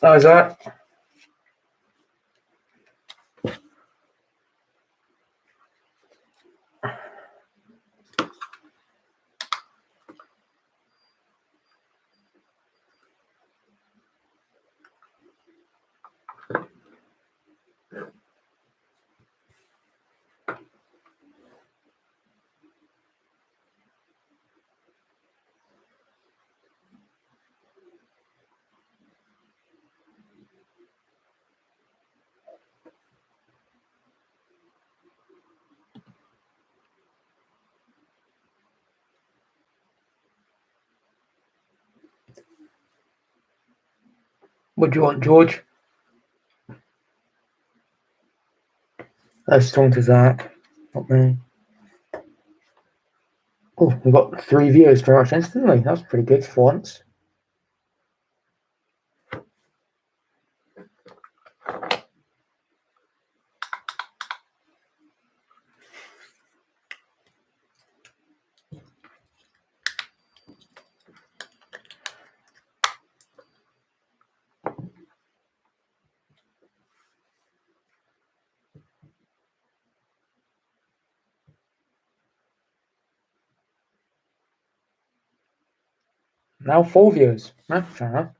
Oh, is that? What do you want, George? Let's talk to Zach, not me. Oh, we've got 3 viewers pretty much instantly. That's pretty good for once. Now 4 viewers. Fair enough.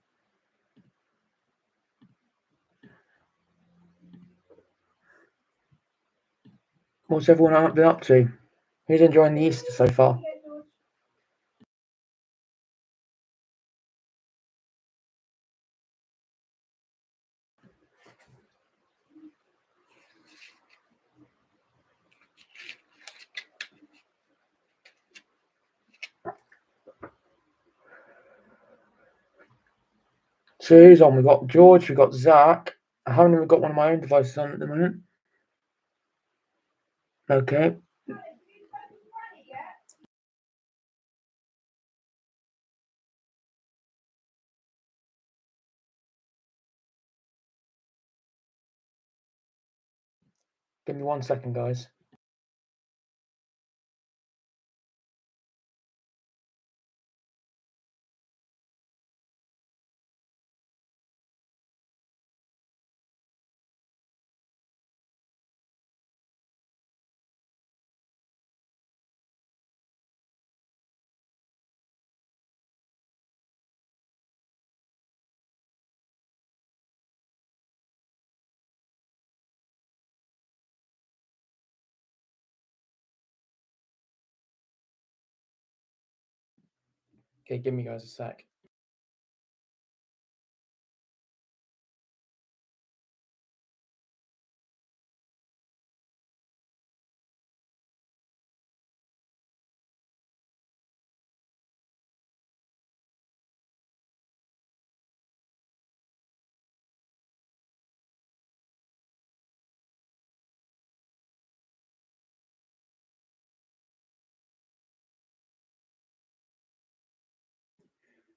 What's everyone been up to? Who's enjoying the Easter so far? So who's on? We've got George, we've got Zach. I haven't even got one of my own devices on at the moment. Okay. Give me 1 second, guys. Okay, give me guys a sec.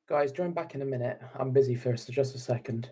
Guys, join back in a minute. I'm busy first, so just a second.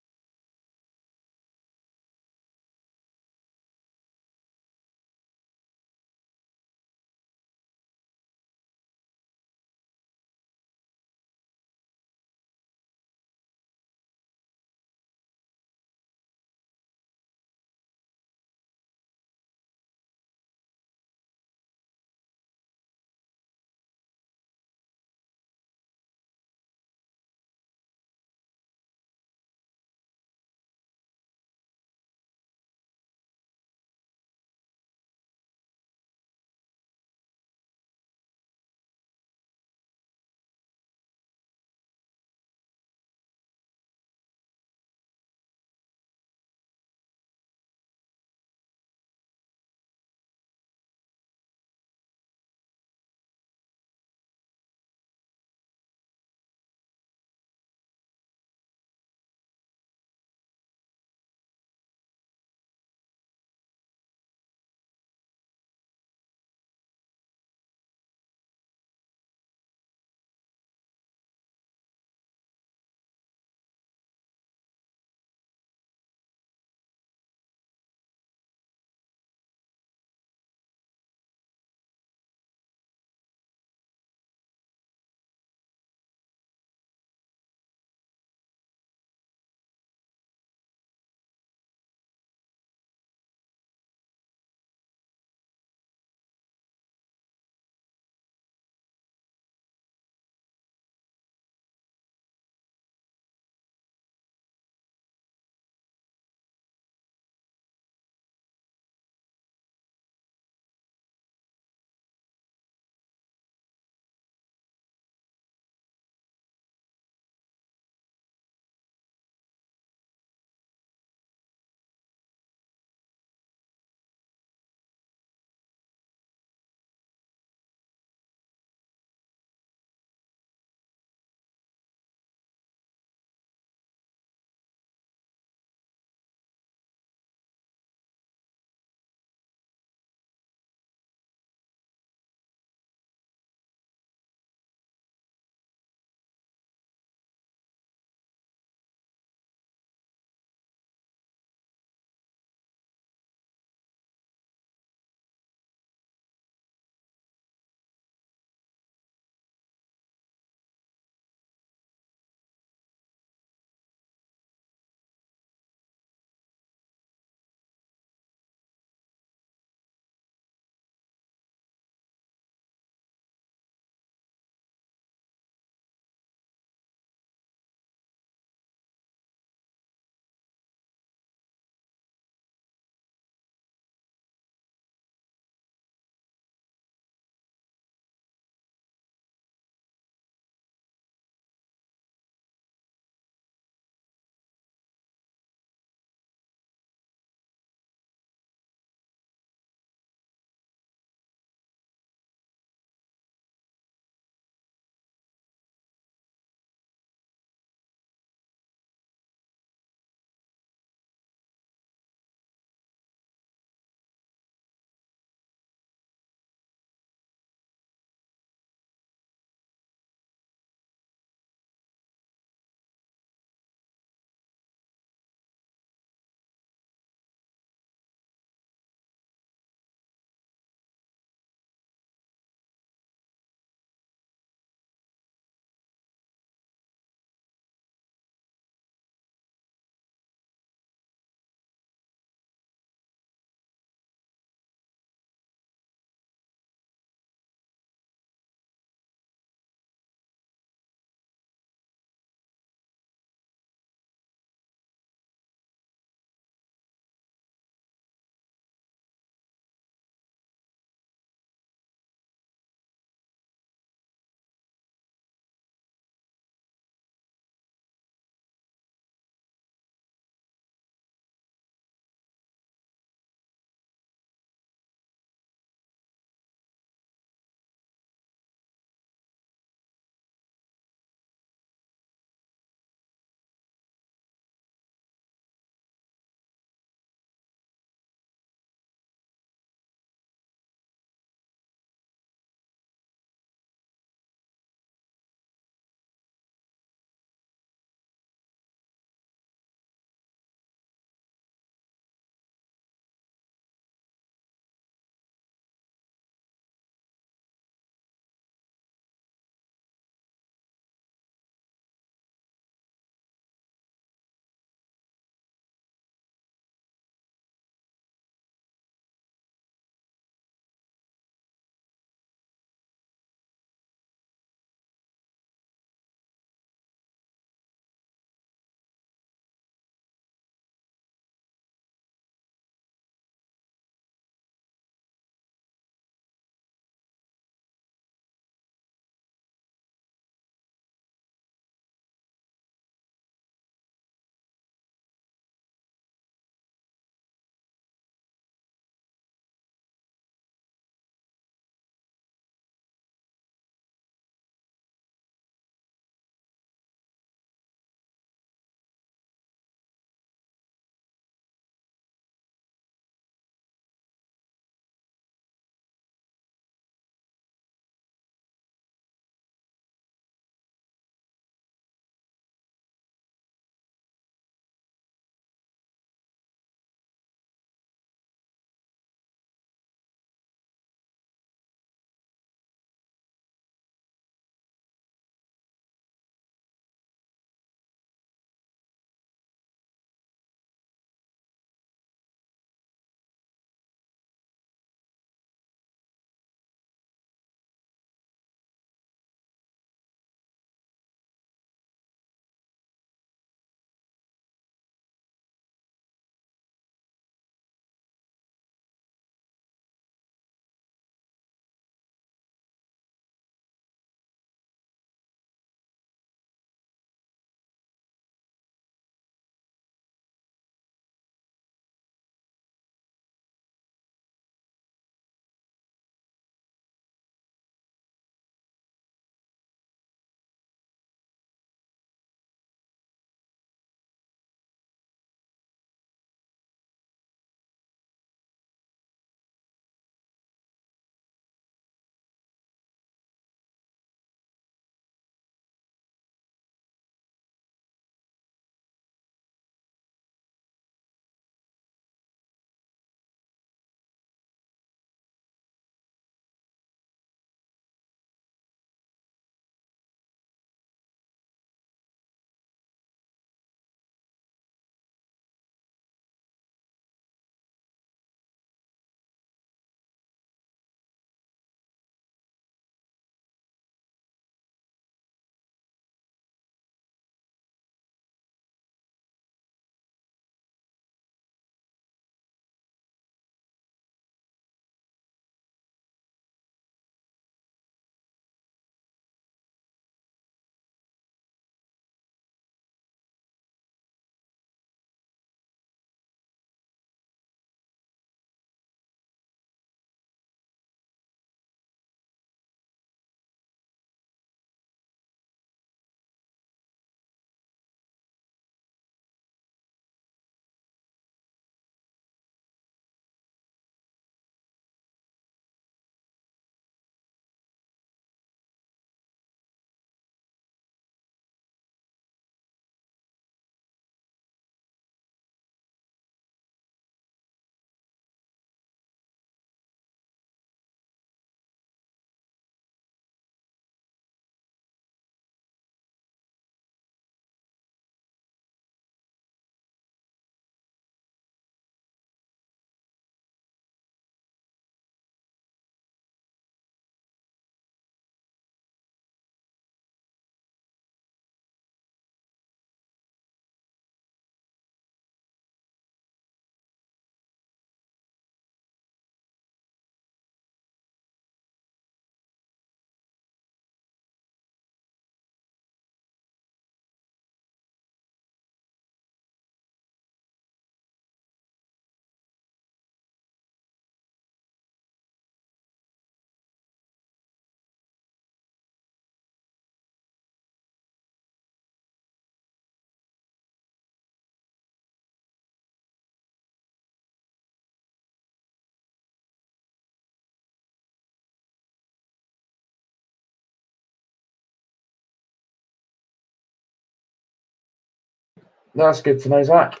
That's good to know, Zach.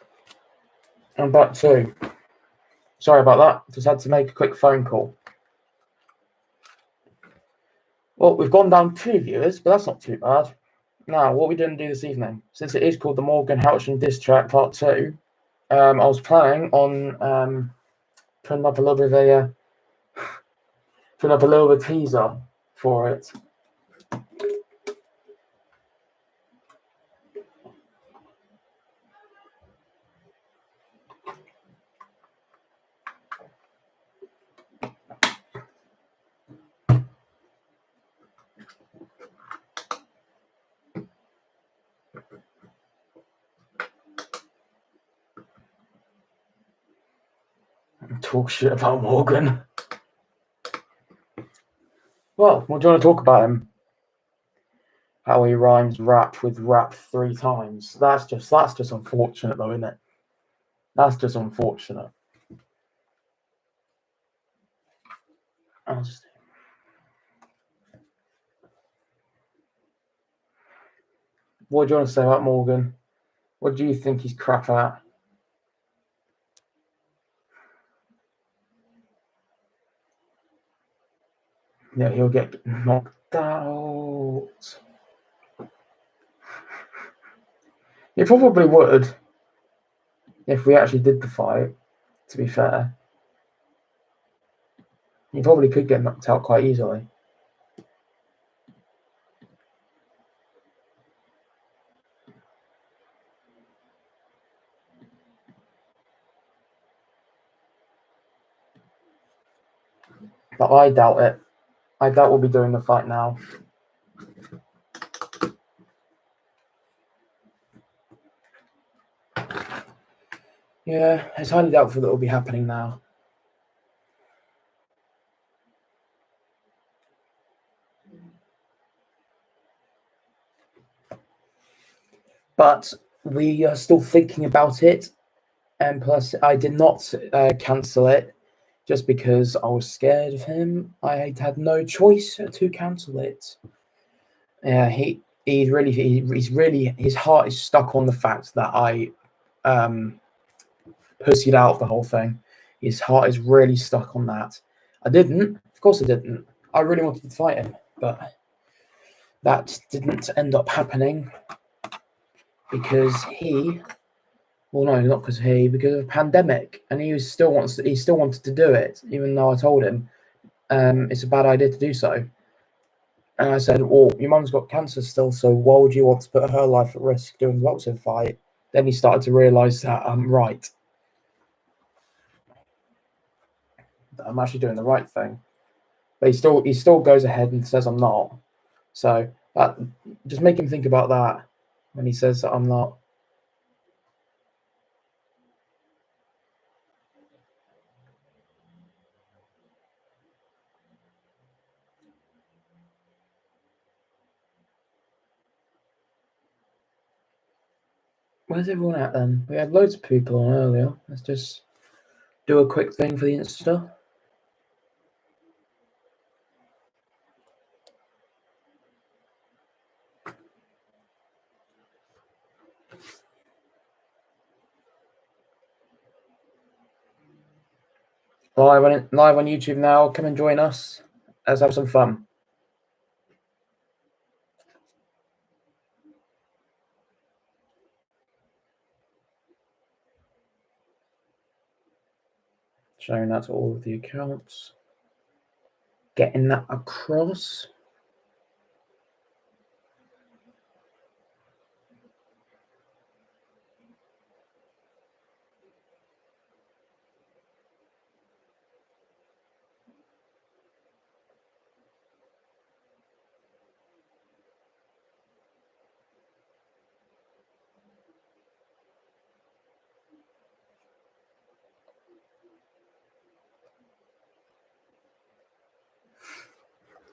I'm back too. Sorry about that. Just had to make a quick phone call. Well, we've gone down 2 viewers, but that's not too bad. Now, what are we going to do this evening? Since it is called the Morgan Houchen Diss Track Part 2, I was planning on putting up a little bit of a teaser for it. Talk shit about Morgan. Well, what do you want to talk about him? How he rhymes rap with rap 3 times. That's just unfortunate though, isn't it? That's just unfortunate. What do you want to say about Morgan? What do you think he's crap at? Yeah, he'll get knocked out. He probably would if we actually did the fight, to be fair. He probably could get knocked out quite easily. But I doubt it. I doubt we'll be doing the fight now. Yeah, it's highly doubtful that will be happening now. But we are still thinking about it. And plus, I did not cancel it just because I was scared of him. I had no choice to cancel it. Yeah, his heart is stuck on the fact that I pussied out the whole thing. His heart is really stuck on that. I didn't. Of course I didn't. I really wanted to fight him, but that didn't end up happening because because of a pandemic, and he still wanted to do it, even though I told him it's a bad idea to do so. And I said, well, your mum's got cancer still, so why would you want to put her life at risk doing the boxing fight? Then he started to realise that I'm right. That I'm actually doing the right thing. But he still goes ahead and says I'm not. So just make him think about that when he says that I'm not. Where's everyone at then? We had loads of people on earlier. Let's just do a quick thing for the Insta. Live on YouTube now. Come and join us. Let's have some fun. Showing that to all of the accounts. Getting that across.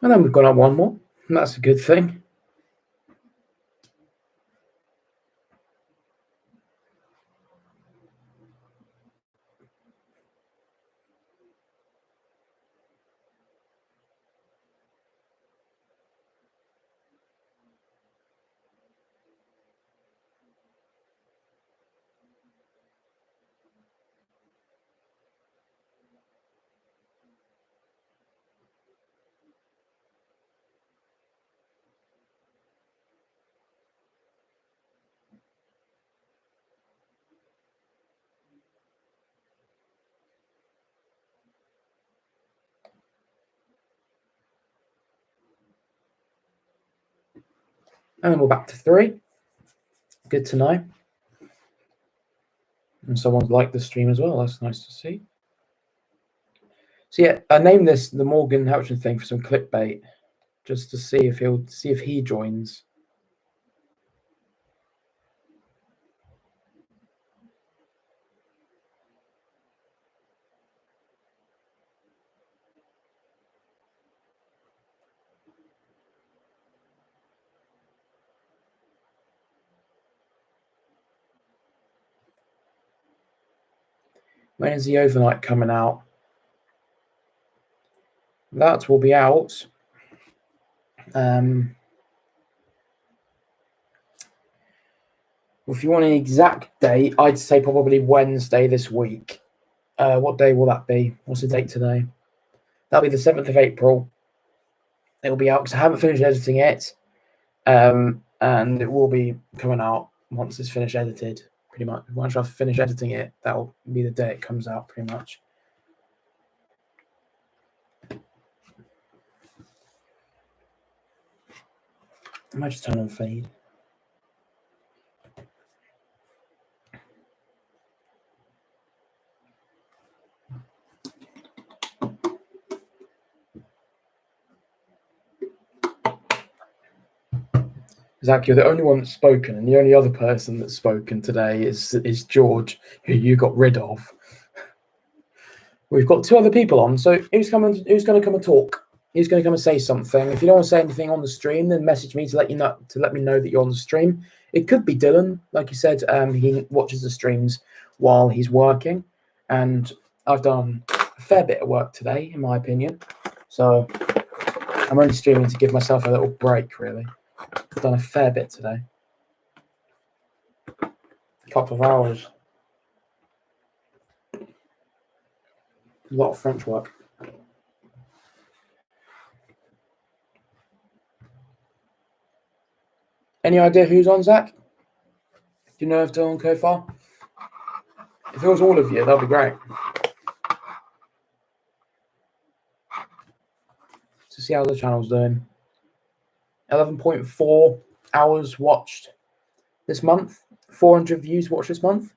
And then we've got up one more. That's a good thing. And then we're back to 3. Good to know. And someone's liked the stream as well. That's nice to see. So yeah, I named this the Morgan Houchen thing for some clickbait, just to see if he joins. When is the overnight coming out? That will be out. If you want an exact date, I'd say probably Wednesday this week. What day will that be? What's the date today? That'll be the 7th of April. It'll be out because I haven't finished editing it. And it will be coming out once it's finished edited, pretty much. Once I've finished editing it, that'll be the day it comes out, pretty much. I might just turn on fade. Zach, you're the only one that's spoken, and the only other person that's spoken today is George, who you got rid of. We've got 2 other people on, so who's going to come and talk? Who's going to come and say something? If you don't want to say anything on the stream, then message me to let me know that you're on the stream. It could be Dylan, like you said. He watches the streams while he's working, and I've done a fair bit of work today, in my opinion. So I'm only streaming to give myself a little break, really. I've done a fair bit today. A couple of hours. A lot of French work. Any idea who's on, Zach? Do you know if they're on Ko-Fi? If it was all of you, that'd be great. To see how the channel's doing. 11.4 hours watched this month. 400 views watched this month.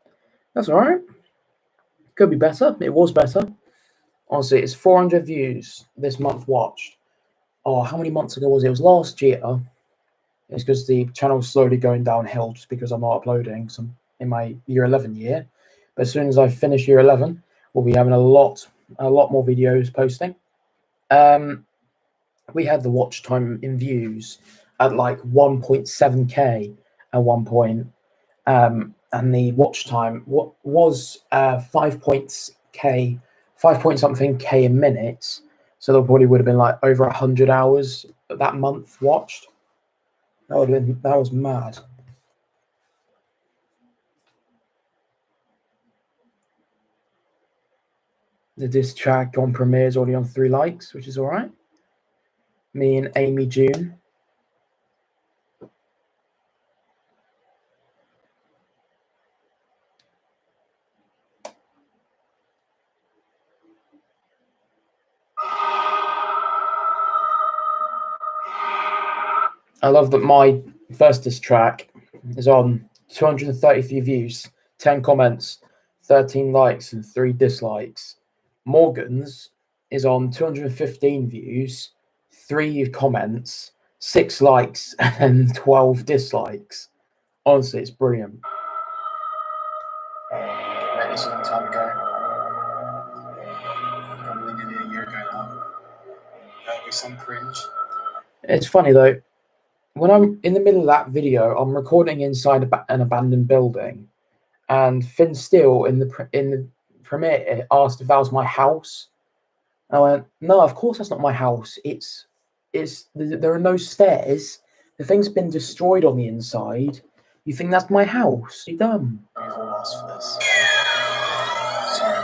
That's all right. Could be better. It was better. Honestly, it's 400 views this month watched. Oh, how many months ago was it? It was last year. It's because the channel's slowly going downhill just because I'm not uploading some in my year 11 year. But as soon as I finish year 11, we'll be having a lot more videos posting. We had the watch time in views at like 1.7K at one point. And the watch time was 5 point something K a minute. So there probably would have been like over 100 hours that month watched. That was mad. The diss track on Premiere is already on 3 likes, which is all right. Me and Amy June. I love that my first diss track is on 233 views, 10 comments, 13 likes, and 3 dislikes. Morgan's is on 215 views, 3 comments, 6 likes, and 12 dislikes. Honestly, it's brilliant. Read this a long time ago. Probably nearly a year ago now. That'll be some cringe. It's funny though. When I'm in the middle of that video, I'm recording inside an abandoned building, and Finn Steele in the premiere asked if that was my house. I went, no, of course that's not my house. There are no stairs. The thing's been destroyed on the inside. You think that's my house? You dumb. We've all asked for this. Sorry,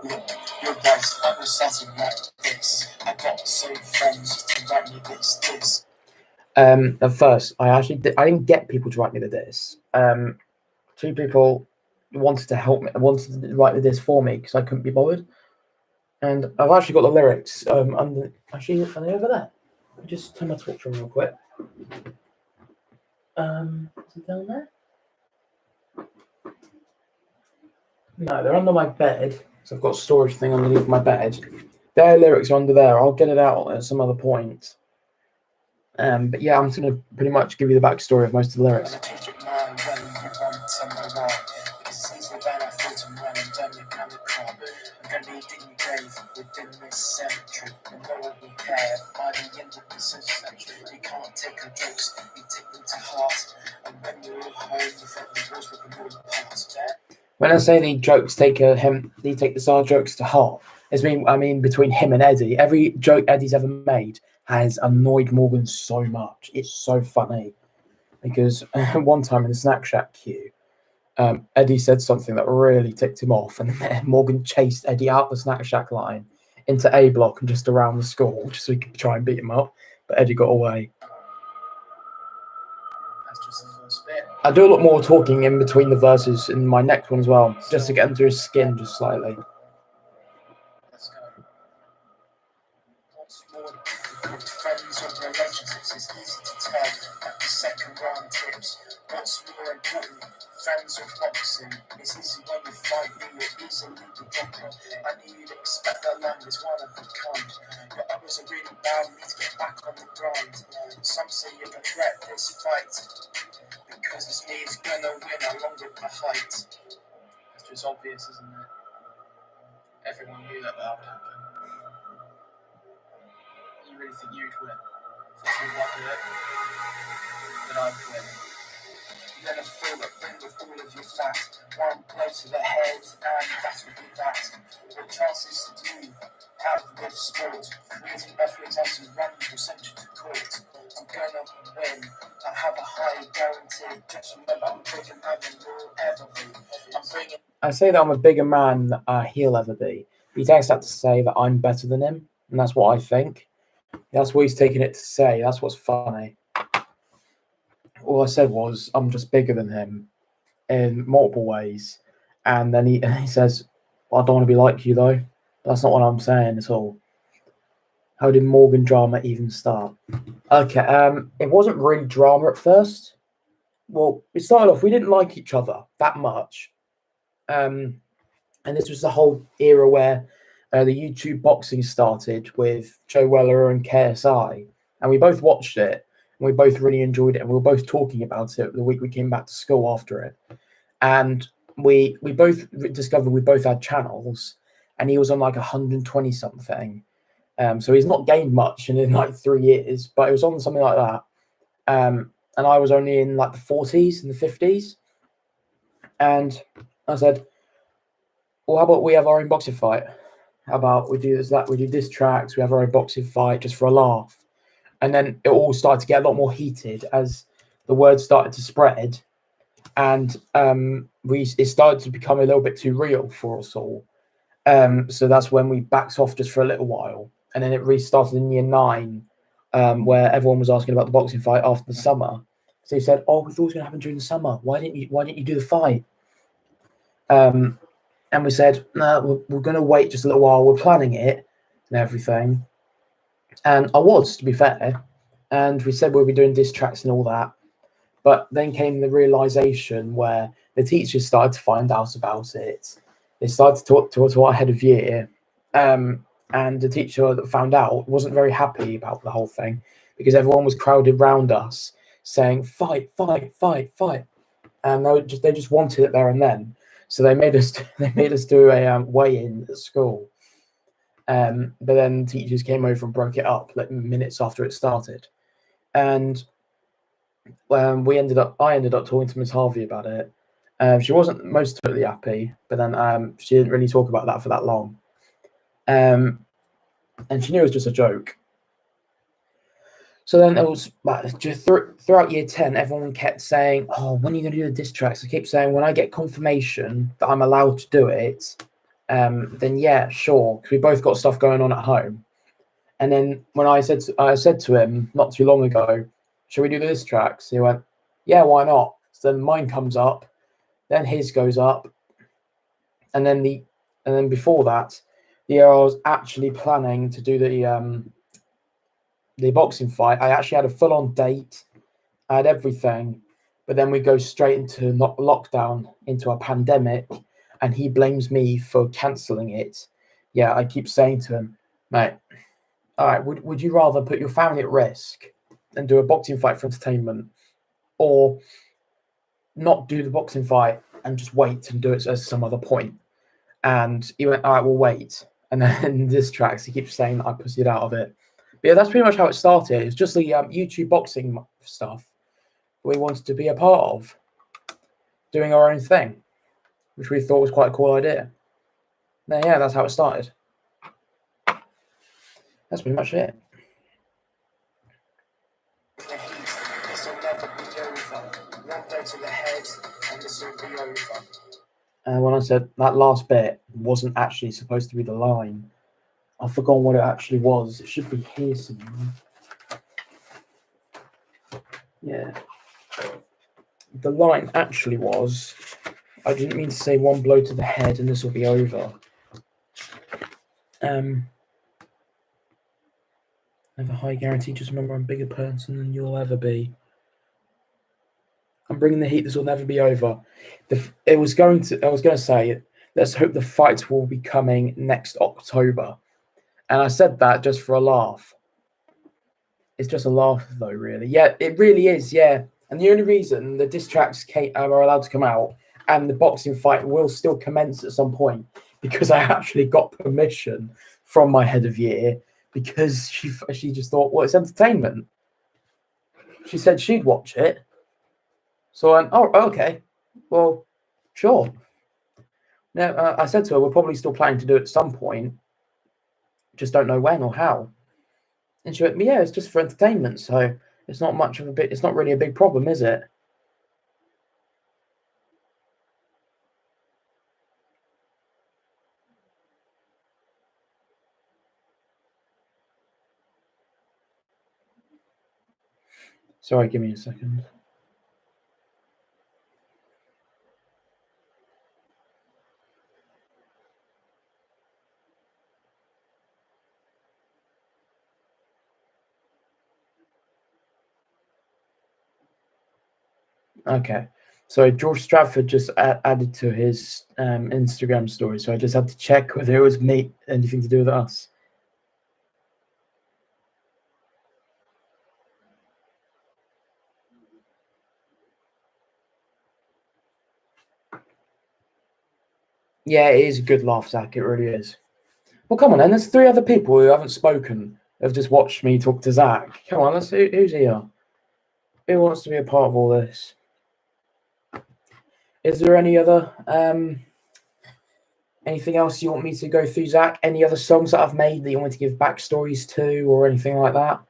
mate. Your voice upsetting like this. I got some friends to write me this. At first, I didn't get people to write me the diss. 2 people wanted to help me, wanted to write the diss for me because I couldn't be bothered. And I've actually got the lyrics. Are they over there? Let me just turn my torch on real quick. Is it down there? No, they're under my bed. So I've got a storage thing underneath my bed. Their lyrics are under there. I'll get it out at some other point. But yeah, I'm just gonna pretty much give you the backstory of most of the lyrics. When I say the jokes take the star jokes to heart, I mean between him and Eddie. Every joke Eddie's ever made has annoyed Morgan so much. It's so funny because one time in the Snack Shack queue, Eddie said something that really ticked him off, and then Morgan chased Eddie out the Snack Shack line into A block and just around the school just so he could try and beat him up. But Eddie got away. That's just the first bit. I do a lot more talking in between the verses in my next one as well, just to get under his skin just slightly. Let's go. What's more difficult, friends or relationships, is easy to tell at the second round tips. What's more important, friends or boxing, it's easy when you fight me, you're easily the dropper. I knew you'd expect that line is one of a kind, but others are really bad, need to get back on the grind. Some say you regret this fight, because it's me who's gonna win along with the height. It's just obvious, isn't it? Everyone knew that would happen. You really think you'd win? If you won it, then I'd win. You're gonna feel the ring with all of your fat. One blow to the head, and that would be that. What chances do you have with sport? Creating athletes as you run, you'll send you to court. I'm gonna win. I have a high guarantee. Just remember, I'm bigger man than you'll ever be. I'm bringing. I say that I'm a bigger man than he'll ever be. He takes that to say that I'm better than him, and that's what I think. That's what he's taking it to say. That's what's funny. All I said was I'm just bigger than him in multiple ways, and then he says, well, "I don't want to be like you, though." That's not what I'm saying at all. How did Morgan drama even start? Okay, it wasn't really drama at first. Well, it started off, we didn't like each other that much. And this was the whole era where the YouTube boxing started with Joe Weller and KSI. And we both watched it, and we both really enjoyed it. And we were both talking about it the week we came back to school after it. And we both discovered we both had channels, and he was on like 120 something. So he's not gained much in like 3 years, but it was on something like that. And I was only in like the 40s and the 50s. And I said, well, how about we have our own boxing fight? How about we do this, we do diss tracks, we have our own boxing fight just for a laugh. And then it all started to get a lot more heated as the word started to spread. And it started to become a little bit too real for us all. So that's when we backed off just for a little while. And then it restarted in year 9, where everyone was asking about the boxing fight after the summer. So he said, "Oh, we thought it was going to happen during the summer. Why didn't you do the fight?" And we said, "No, we're going to wait just a little while. We're planning it and everything." And I was, to be fair. And we said we'll be doing diss tracks and all that. But then came the realization where the teachers started to find out about it. They started to talk to our head of year. And the teacher that found out wasn't very happy about the whole thing because everyone was crowded round us saying, "Fight, fight, fight, fight." And they just wanted it there and then. So they made us do a weigh-in at school. But then teachers came over and broke it up like minutes after it started. And I ended up talking to Miss Harvey about it. She wasn't most totally happy, but then she didn't really talk about that for that long. And she knew it was just a joke. So then it was just throughout year 10, everyone kept saying, "Oh, when are you going to do the diss tracks?" I keep saying, "When I get confirmation that I'm allowed to do it, then yeah, sure," because we both got stuff going on at home. And then when I said to him not too long ago, "Shall we do the diss tracks?" He went, "Yeah, why not?" So then mine comes up, then his goes up, and then before that, the year I was actually planning to do the boxing fight, I actually had a full-on date. I had everything, but then we go straight into lockdown, into a pandemic, and he blames me for cancelling it. Yeah, I keep saying to him, mate, all right, would you rather put your family at risk and do a boxing fight for entertainment, or not do the boxing fight and just wait and do it at some other point? And he went, all right, we'll wait. And then in this tracks, he keeps saying that I pussied out of it. But yeah, that's pretty much how it started. It's just the YouTube boxing stuff we wanted to be a part of, doing our own thing, which we thought was quite a cool idea. Now, yeah, that's how it started. That's pretty much it. This will never be over. One blow to the head, and this will be over. When I said that last bit wasn't actually supposed to be the line, I've forgotten what it actually was. It should be here somewhere. Yeah. The line actually was, I didn't mean to say one blow to the head and this will be over. I have a high guarantee, just remember I'm a bigger person than you'll ever be. I'm bringing the heat, this will never be over. I was going to say, let's hope the fight will be coming next October. And I said that just for a laugh. It's just a laugh though, really. Yeah, it really is, yeah. And the only reason the diss tracks are allowed to come out and the boxing fight will still commence at some point, because I actually got permission from my head of year, because she just thought, well, it's entertainment. She said she'd watch it. So I went, oh, okay. Well, sure. Now, I said to her, we're probably still planning to do it at some point. Just don't know when or how. And she went, yeah, it's just for entertainment, so it's not much of a bit. It's not really a big problem, is it? Sorry, give me a second. Okay. So George Stratford just added to his Instagram story, so I just had to check whether it was me, anything to do with us. Yeah, it is a good laugh, Zach. It really is. Well, come on, then. There's 3 other people who haven't spoken, have just watched me talk to Zach. Come on, who's here? Who wants to be a part of all this? Is there any other anything else you want me to go through, Zach? Any other songs that I've made that you want to give backstories to, or anything like that?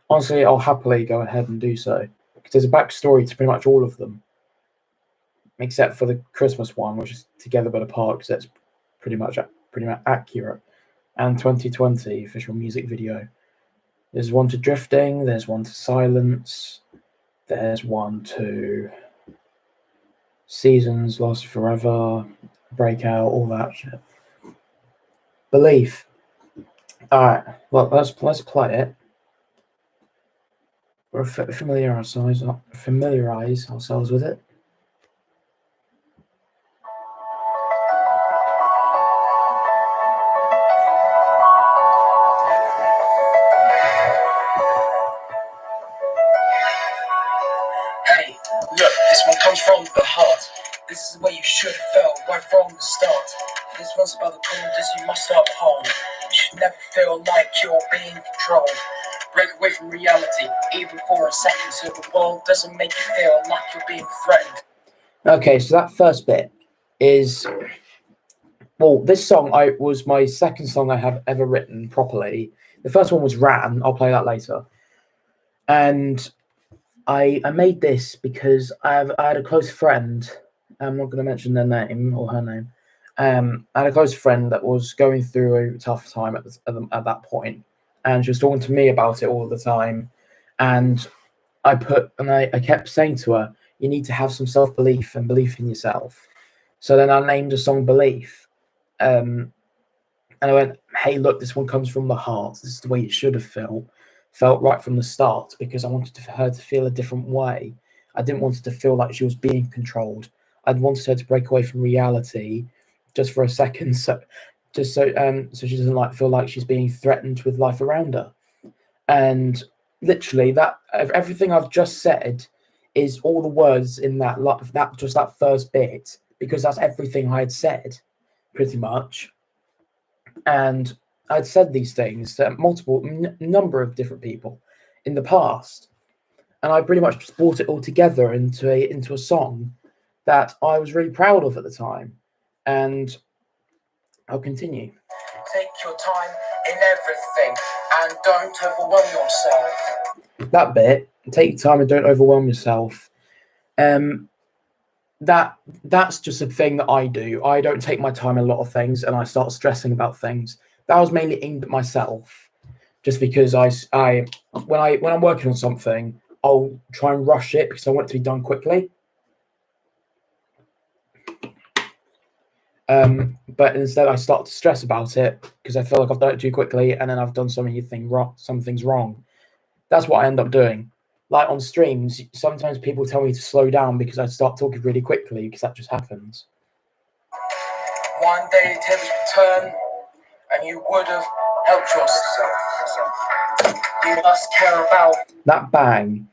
Honestly, I'll happily go ahead and do so, because there's a backstory to pretty much all of them, except for the Christmas one, which is Together But Apart, because that's pretty much accurate. And 2020 official music video. There's one to Drifting. There's one to Silence. There's one to Seasons, Lost Forever, Breakout, all that shit. Belief. All right. Well, let's play it. We'll familiarize ourselves with it. Hey, look, this one comes from the heart. This is the way you should have felt right from the start. This one's about the corners you must uphold. You should never feel like you're being controlled. Break away from reality, even for a second, so the world doesn't make you feel like you're being threatened. Okay, so that first bit is, well, this song was my second song I have ever written properly. The first one was Ran. I'll play that later. And I made this because I had a close friend. I'm not going to mention their name or her name. I had a close friend that was going through a tough time at that point, and she was talking to me about it all the time. And I kept saying to her, you need to have some self-belief and belief in yourself. So then I named the song Belief. And I went, hey, look, this one comes from the heart. This is the way it should have felt right from the start, because I wanted her to feel a different way. I didn't want her to feel like she was being controlled. I'd wanted her to break away from reality just for a second, so so she doesn't feel like she's being threatened with life around her. And literally, that everything I've just said is all the words in that first bit, because that's everything I had said, pretty much. And I'd said these things to number of different people in the past, and I pretty much just brought it all together into a song that I was really proud of at the time. And I'll continue. Take your time in everything and don't overwhelm yourself. That bit, take your time and don't overwhelm yourself. That's just a thing that I do. I don't take my time in a lot of things, and I start stressing about things. That was mainly aimed at myself, just because when I'm working on something, I'll try and rush it because I want it to be done quickly. But instead, I start to stress about it because I feel like I've done it too quickly, and then I've done something's wrong. That's what I end up doing. Like on streams, sometimes people tell me to slow down because I start talking really quickly, because that just happens. One day the tables would turn and you would have helped yourself. You must care about. That bang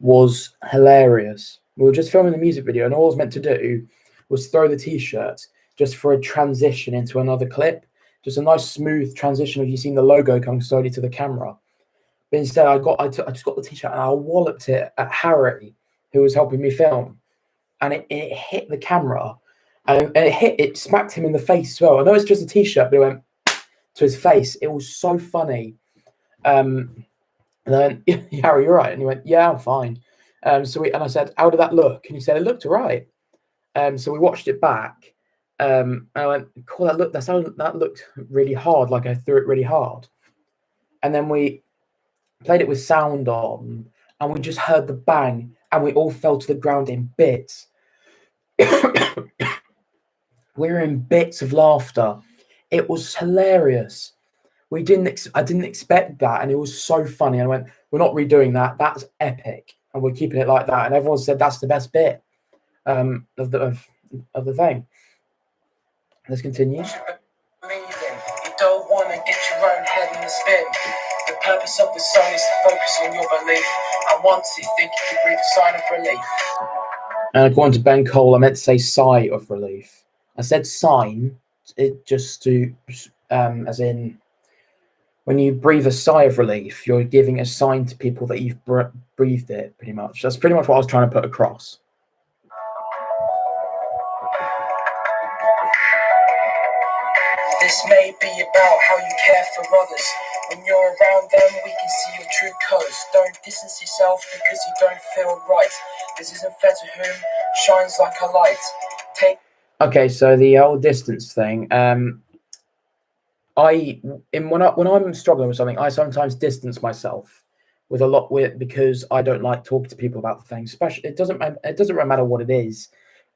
was hilarious. We were just filming the music video, and all I was meant to do was throw the t-shirt just for a transition into another clip. Just a nice smooth transition of you seeing the logo coming slowly to the camera. But instead, I just got the t-shirt and I walloped it at Harry, who was helping me film, and it hit the camera, and it smacked him in the face as well. I know it's just a t-shirt, but it went to his face. It was so funny. And then Harry, you're right, and he went, "Yeah, I'm fine." And I said, "How did that look?" And he said, "It looked alright." So we watched it back, and I went, "Cool, that looked really hard. Like I threw it really hard." And then we played it with sound on, and we just heard the bang, and we all fell to the ground in bits. We were in bits of laughter. It was hilarious. I didn't expect that, and it was so funny. I went, "We're not redoing that. That's epic, and we're keeping it like that." And everyone said that's the best bit of the thing. Let's continue. You don't want to get your own head in the spin. The purpose of the song is to focus on your belief. And once you think you can breathe a sign of relief. And according to Ben Cole, I meant to say sigh of relief. I said sign, it just to, as in, when you breathe a sigh of relief, you're giving a sign to people that you've breathed it, pretty much. That's pretty much what I was trying to put across. This may be about how you care for others. When you're around them, we can see your true colours. Don't distance yourself because you don't feel right. This isn't fair to whom shines like a light. Okay, so the whole distance thing. When I'm struggling with something, I sometimes distance myself because I don't like talking to people about things. Especially, it doesn't really matter what it is.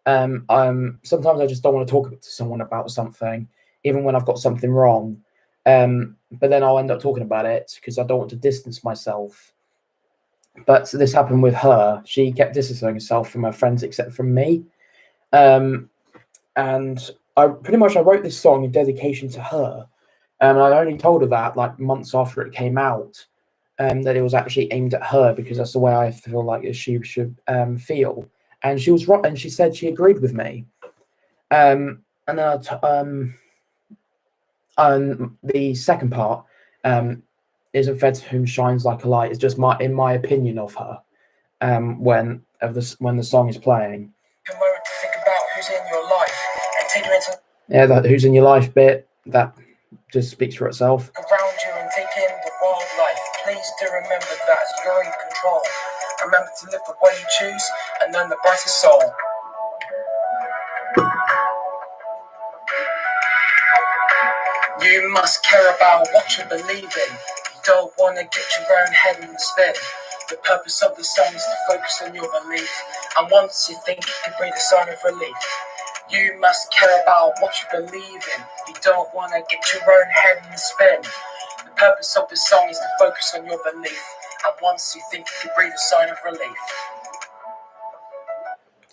Sometimes I just don't want to talk to someone about something, even when I've got something wrong. But then I'll end up talking about it because I don't want to distance myself. But this happened with her. She kept distancing herself from her friends except from me. And I wrote this song in dedication to her. And I only told her that like months after it came out, that it was actually aimed at her because that's the way I feel like she should feel. And she was right, and she said she agreed with me. And then the second part isn't fair to whom shines like a light. It's just in my opinion of her when the song is playing. A moment to think about who's in your life and take them into that who's in your life bit that just speaks for itself. Around you and take in the wildlife. Please do remember that you're in control. Remember to live the way you choose and learn the brightest soul. You must care about what you believe in. You don't want to get your own head in the spin. The purpose of the song is to focus on your belief. And once you think you can breathe a sign of relief. You must care about what you believe in. You don't want to get your own head in the spin. The purpose of the song is to focus on your belief. And once you think you can breathe a sign of relief.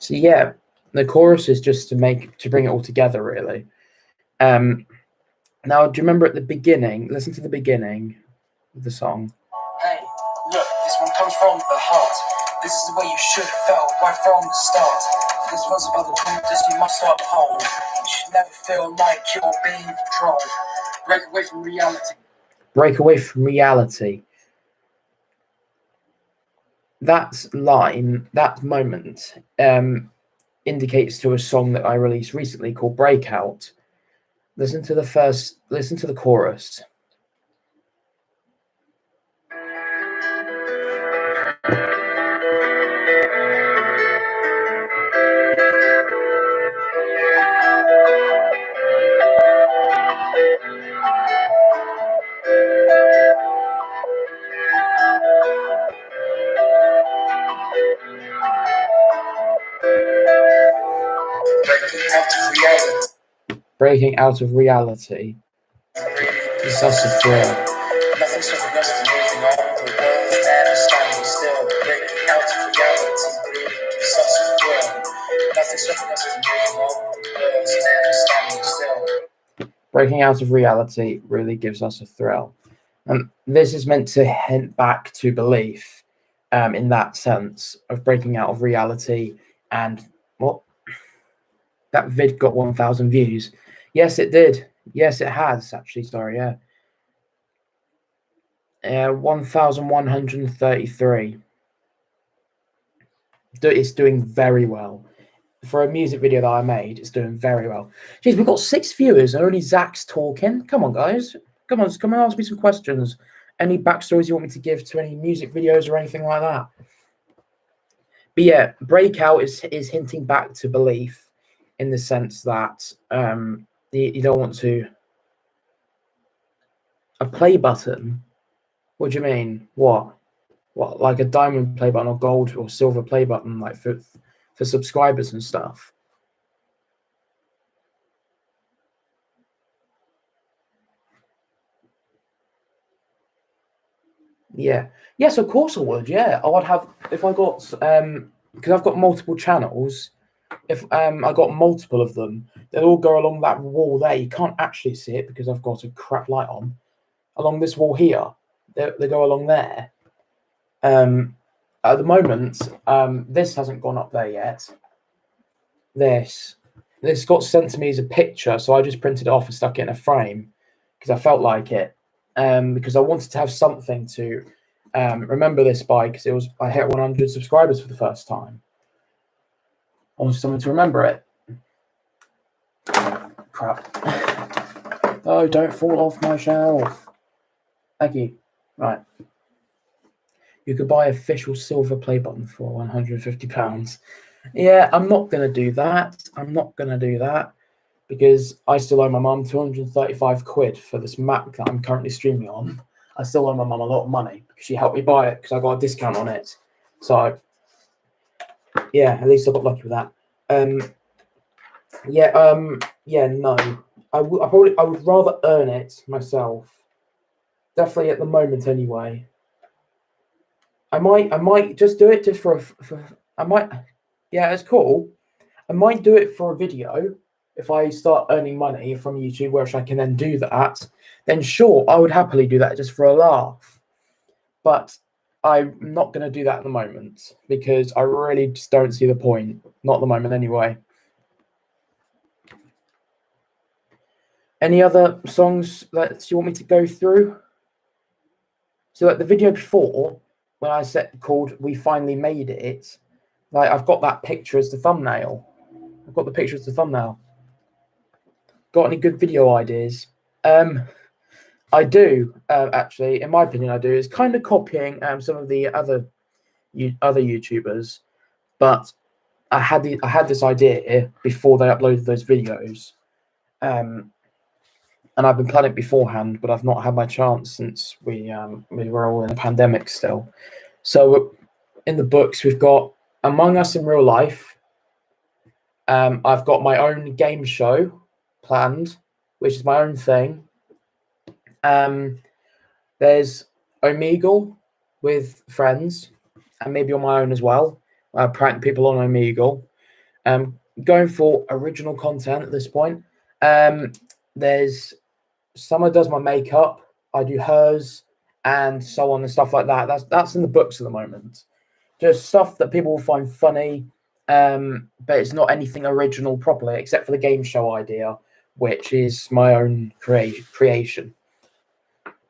So yeah, the chorus is just to bring it all together, really. Now, do you remember at the beginning? Listen to the beginning of the song. Hey, look, this one comes from the heart. This is the way you should have felt right from the start. This one's about the truth, this you must uphold. You should never feel like you're being controlled. Break away from reality. Break away from reality. That line, that moment, indicates to a song that I released recently called Breakout. Listen to the chorus. Breaking out of reality. It's such a thrill. Nothing stopping us from moving on. The world never standing still. Breaking out of reality. It's such a thrill. Nothing stopping us from moving on. The world's never standing still. Breaking out of reality really gives us a thrill. And this is meant to hint back to belief, in that sense of breaking out of reality. And what? That vid got 1,000 views. Yes, it did. Yes, it has, actually. Sorry, yeah. 1,133. It's doing very well. For a music video that I made, it's doing very well. Jeez, we've got 6 viewers and only Zach's talking. Come on, guys. Come on and ask me some questions. Any backstories you want me to give to any music videos or anything like that? But yeah, Breakout is hinting back to belief in the sense that you don't want to... A play button? What do you mean? What? Like a diamond play button or gold or silver play button, like for subscribers and stuff? Yeah. Yes, of course I would. Yeah, I would have if I got because I've got multiple channels. If I got multiple of them, they'll all go along that wall there. You can't actually see it because I've got a crap light on. Along this wall here, they go along there. At the moment, this hasn't gone up there yet. This got sent to me as a picture, so I just printed it off and stuck it in a frame because I felt like it. Because I wanted to have something to remember this by, because I hit 100 subscribers for the first time. I wanted something to remember it. Crap. Oh, don't fall off my shelf. Thank you. Right. You could buy official silver play button for £150. Yeah, I'm not going to do that. I'm not going to do that because I still owe my mum 235 quid for this Mac that I'm currently streaming on. I still owe my mum a lot of money because she helped me buy it because I got a discount on it. So, yeah, at least I got lucky with that. No. I would rather earn it myself. Definitely at the moment, anyway. I might just do it just for I might. Yeah, it's cool. I might do it for a video if I start earning money from YouTube, where I can then do that. Then sure, I would happily do that just for a laugh. But I'm not going to do that at the moment because I really just don't see the point. Not at the moment, anyway. Any other songs that you want me to go through? So, like the video before, when I called "We Finally Made It," like I've got that picture as the thumbnail. I've got the picture as the thumbnail. Got any good video ideas? I do actually. In my opinion, I do. It's kind of copying some of the other YouTubers, but I had this idea before they uploaded those videos, and I've been planning it beforehand, but I've not had my chance since we were all in a pandemic still. So in the books, we've got Among Us in Real Life. I've got my own game show planned, which is my own thing. There's Omegle with friends, and maybe on my own as well. I prank people on Omegle. Going for original content at this point. There's Summer does my makeup, I do hers, and so on and stuff like that. That's in the books at the moment. Just stuff that people will find funny, but it's not anything original properly, except for the game show idea, which is my own creation.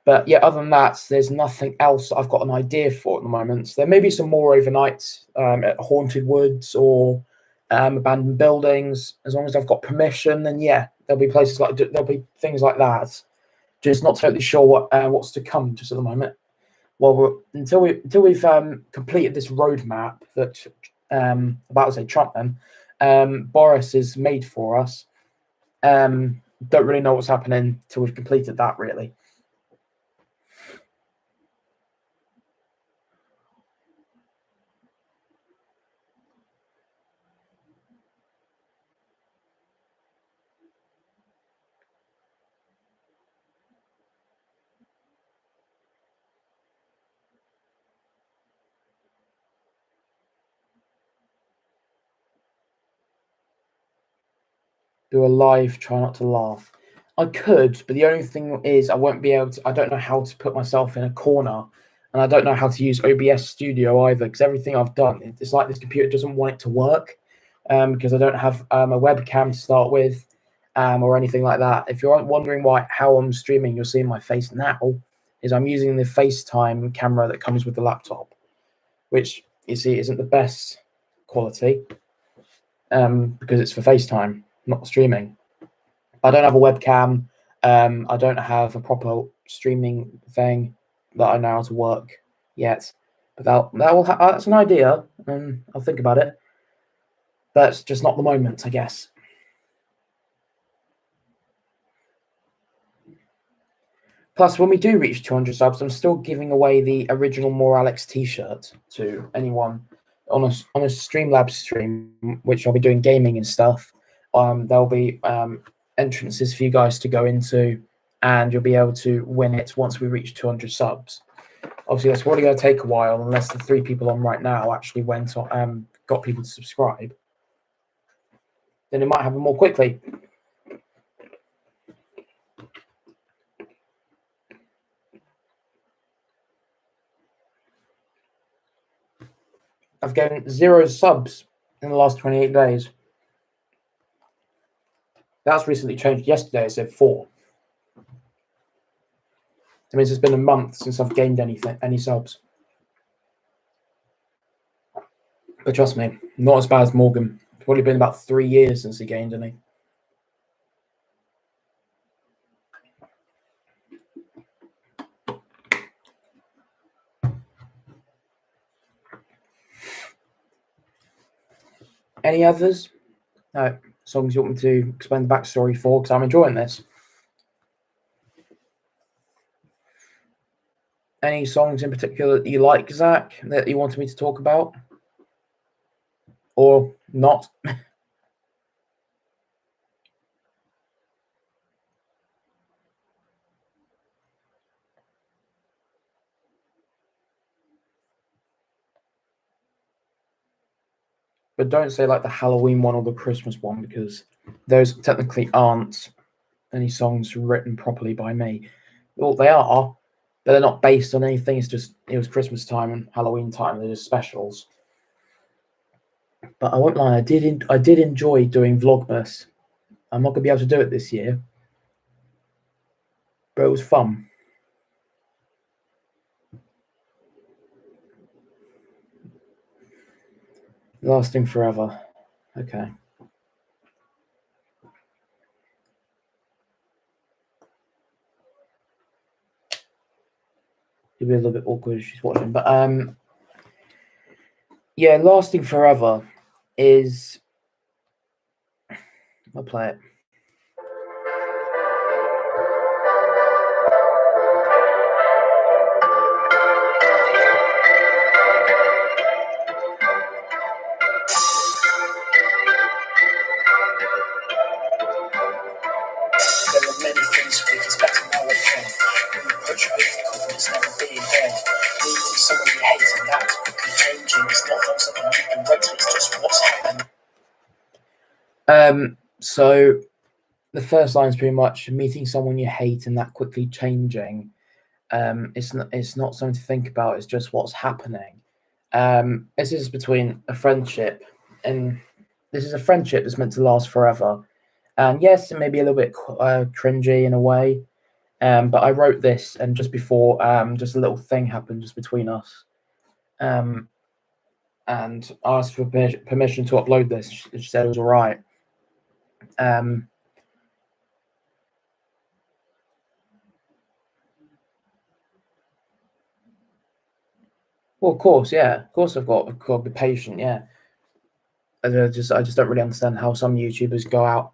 But yeah, other than that, there's nothing else I've got an idea for at the moment. There may be some more overnights at haunted woods or abandoned buildings. As long as I've got permission, then yeah, there'll be places like there'll be things like that. Just not totally sure what's to come just at the moment. Well, until we've completed this roadmap that about to say Trump then Boris has made for us. Don't really know what's happening till we've completed that really. Do a live, try not to laugh. I could, but the only thing is I won't be able to. I don't know how to put myself in a corner, and I don't know how to use OBS Studio either because everything I've done, it's like this computer doesn't want it to work because I don't have a webcam to start with or anything like that. If you're wondering how I'm streaming, you're seeing my face now. Is I'm using the FaceTime camera that comes with the laptop, which you see isn't the best quality because it's for FaceTime, not streaming. I don't have a webcam. I don't have a proper streaming thing that I know how to work yet. But that's an idea, and I'll think about it. That's just not the moment, I guess. Plus, when we do reach 200 subs, I'm still giving away the original Moralex T-shirt to anyone on a Streamlabs stream, which I'll be doing gaming and stuff. There'll be entrances for you guys to go into, and you'll be able to win it once we reach 200 subs. Obviously, that's probably going to take a while unless the 3 people on right now actually went on, got people to subscribe. Then it might happen more quickly. I've gained 0 subs in the last 28 days. That's recently changed. Yesterday it said 4. That means it's been a month since I've gained any subs. But trust me, not as bad as Morgan. It's probably been about 3 years since he gained any. Any others? Songs you want me to explain the backstory for? Because I'm enjoying this. Any songs in particular that you like, Zach, that you wanted me to talk about? Or not? But don't say like the Halloween one or the Christmas one, because those technically aren't any songs written properly by me. Well, they are, but they're not based on anything. It's just it was Christmas time and Halloween time. They're just specials. But I won't lie, I did enjoy doing Vlogmas. I'm not gonna be able to do it this year, but it was fun. Lasting forever. Okay. It'll be a little bit awkward if she's watching, but yeah, lasting forever is. I'll play it. There are many things we can better now at death. When you approach it with confidence, never being dead. Need to someone you hate, and that can change, and it's not those that can make them wait, it's just what's happened. So the first line is pretty much meeting someone you hate and that quickly changing. It's not something to think about. It's just what's happening. This is between a friendship, and this is a friendship that's meant to last forever. And yes, it may be a little bit cringy in a way. But I wrote this, and just before, just a little thing happened just between us. And asked for permission to upload this. She said it was all right. Well, of course, yeah, of course, I've got to be patient. Yeah, I just don't really understand how some YouTubers go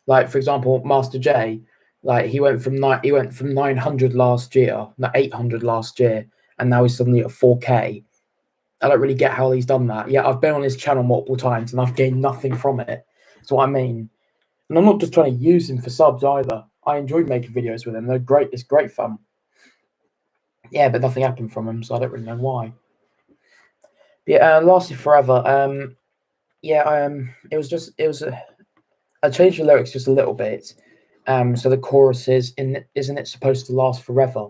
like, for example, Master J. Like, he went from 900 last year, not 800 last year, and now he's suddenly at 4K. I don't really get how he's done that. Yeah, I've been on his channel multiple times and I've gained nothing from it. That's what I mean. And I'm not just trying to use him for subs either. I enjoyed making videos with him. They're great. It's great fun. Yeah, but nothing happened from him, so I don't really know why. But yeah, lasted forever. I changed the lyrics just a little bit. So the chorus is, isn't it supposed to last forever?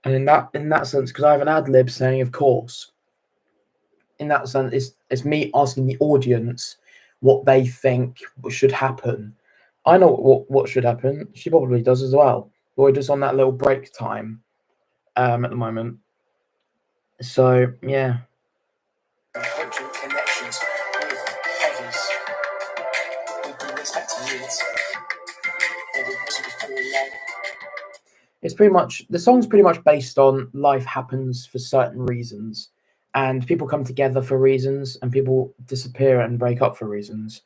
And in that sense, because I have an ad lib saying, of course. In that sense, it's me asking the audience what they think should happen. I know what should happen. She probably does as well. But we're just on that little break time at the moment. So yeah. Connections with others. We always had to meet, but it wasn't for long. It's pretty much, the song's pretty much based on life happens for certain reasons, and people come together for reasons, and people disappear and break up for reasons.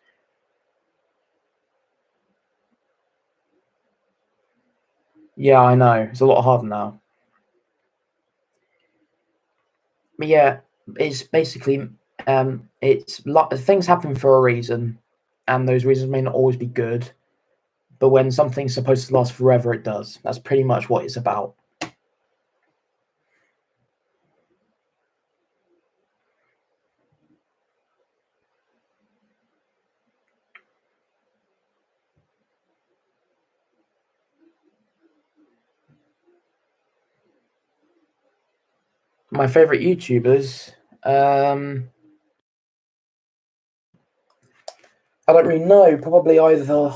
Yeah, I know. It's a lot harder now. But yeah, it's basically things happen for a reason, and those reasons may not always be good. But when something's supposed to last forever, it does. That's pretty much what it's about. My favorite YouTubers, I don't really know. Probably either.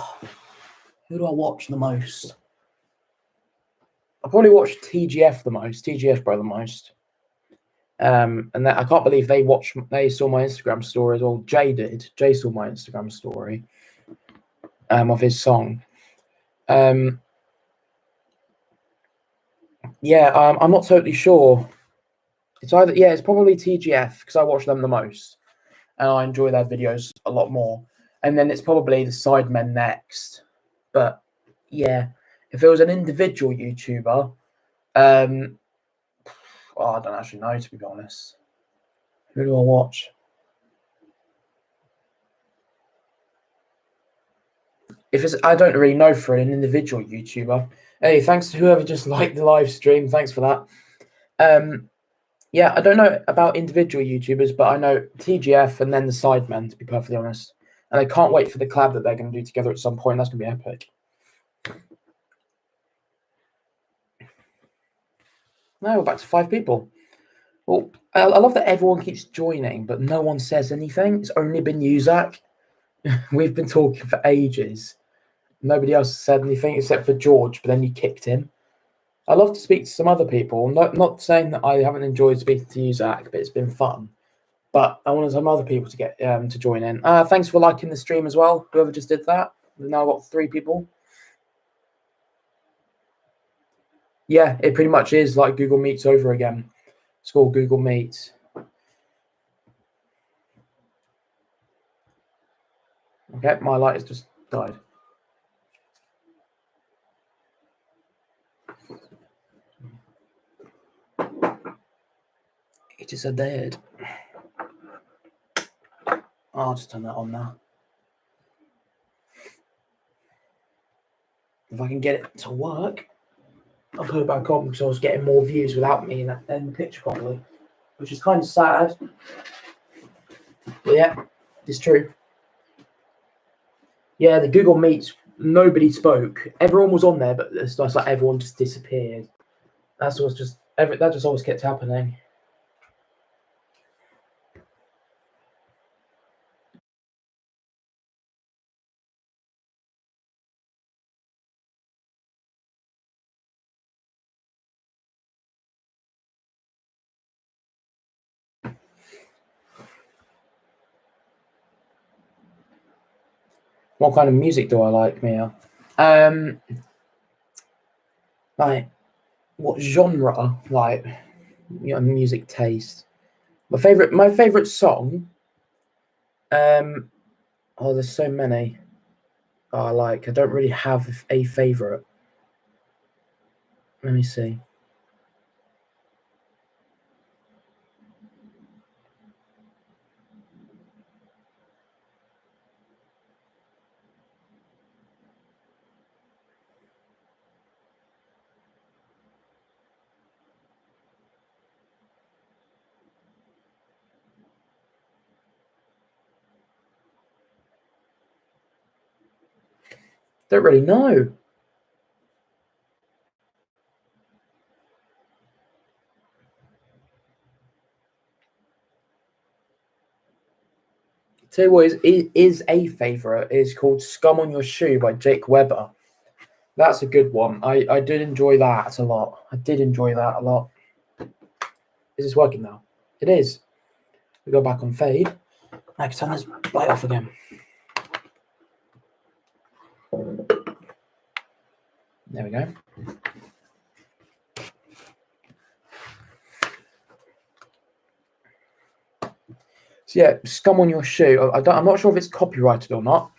Who do I watch the most? I probably watch TGF the most. TGF Bro the most. And that, I can't believe they saw my Instagram story as well. Jay did. Jay saw my Instagram story of his song. Yeah, I'm not totally sure. It's probably TGF because I watch them the most, and I enjoy their videos a lot more. And then it's probably the Sidemen next. But yeah, if it was an individual YouTuber, I don't actually know, to be honest. Who do I watch? I don't really know for an individual YouTuber. Hey, thanks to whoever just liked the live stream. Thanks for that. Yeah, I don't know about individual YouTubers, but I know TGF and then the Sidemen, to be perfectly honest. And I can't wait for the collab that they're going to do together at some point. That's going to be epic. No, we're back to 5 people. Well, I love that everyone keeps joining, but no one says anything. It's only been you, Zach. We've been talking for ages. Nobody else has said anything except for George, but then you kicked him. I love to speak to some other people. Not saying that I haven't enjoyed speaking to you, Zach, but it's been fun. But I wanted some other people to get to join in. Thanks for liking the stream as well. Whoever just did that. We've now got 3 people. Yeah, it pretty much is like Google Meets over again. It's called Google Meets. Okay, my light has just died. It is a dead. I'll just turn that on now. If I can get it to work, I'll put it back on because I was getting more views without me in the picture properly, which is kind of sad. But yeah, it's true. Yeah, the Google Meets, nobody spoke. Everyone was on there, but it's just like everyone just disappeared. That just always kept happening. What kind of music do I like, Mia? Like what genre? Like, music taste. My favorite song. Oh, there's so many. I like. I don't really have a favorite. Let me see. Don't really know. Tell you what is a favorite is called "Scum on Your Shoe" by Jake Weber. That's a good one. I did enjoy that a lot. I did enjoy that a lot. Is this working now? It is. We go back on fade. I can turn this light off again. There we go. So yeah, "Scum on Your Shoe." I'm not sure if it's copyrighted or not.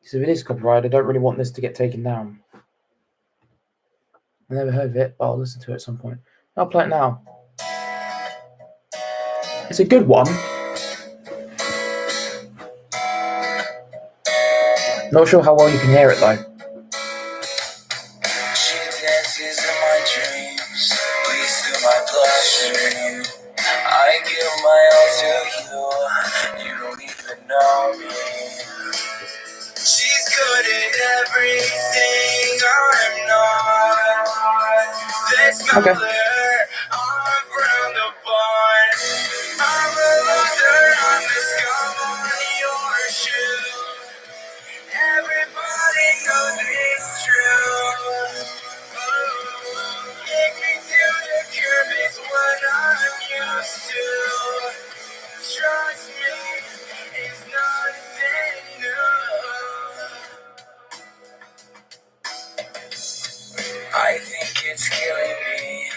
So if it is copyrighted, I don't really want this to get taken down. I never heard of it, but I'll listen to it at some point. I'll play it now. It's a good one. Not sure how well you can hear it though. She dances in my dreams, leads to my bloodstream. I give my all to you, you don't even know me. She's good at everything I'm not. This color, I'm around the barn. I'm a loser, I'm the scum on your shoe. Everybody knows it's true. Take me to the curb is what I'm used to. Trust me, it's nothing new. I think it's killing me,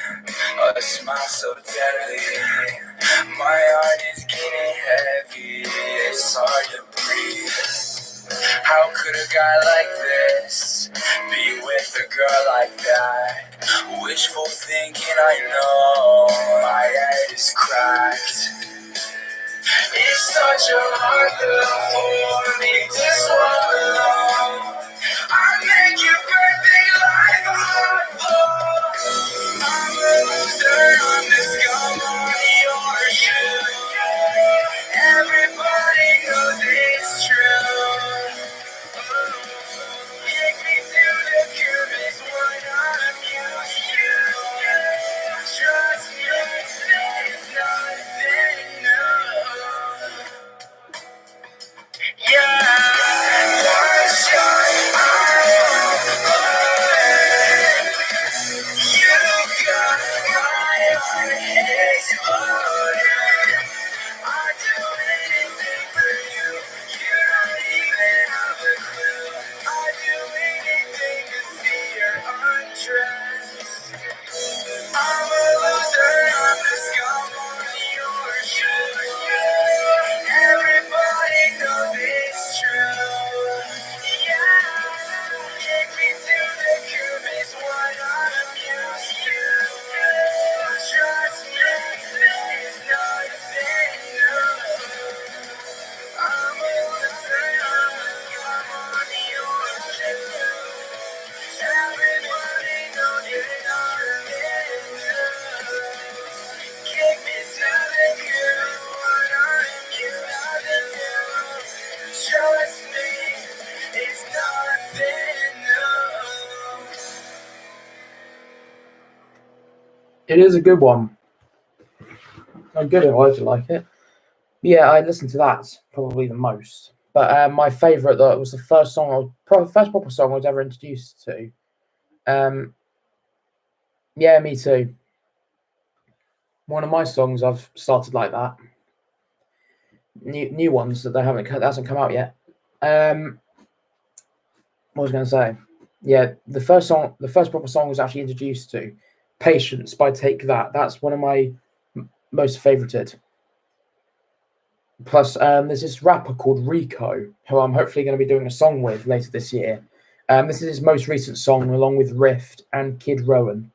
a smile so deadly. My heart is getting heavy, it's hard to breathe. How could a guy like this be with a girl like that? Wishful thinking, I know, my head is cracked. It's such a hard pill for me to swallow. I make your birthday like a hot blow. I'm a loser, I'm the scum on your shoe. Everybody knows it's true. Take me to the curb is what I'm used to. Trust me, it's nothing new. Yeah, one shot, I'm away. You got my heart exploding. I'd do anything for you. You don't even have a clue. I'd do anything to see your undress. I'm a loser. It is a good one. I'm good. I like it. Yeah, I listened to that probably the most. But my favourite that was the first song, first proper song I was ever introduced to. Yeah, me too. One of my songs I've started like that. New ones that hasn't come out yet. What was I going to say? Yeah, the first proper song I was actually introduced to, "Patience" by Take That. That's one of my most favorited. Plus, there's this rapper called Rico, who I'm hopefully going to be doing a song with later this year. This is his most recent song, along with Rift and Kid Rowan.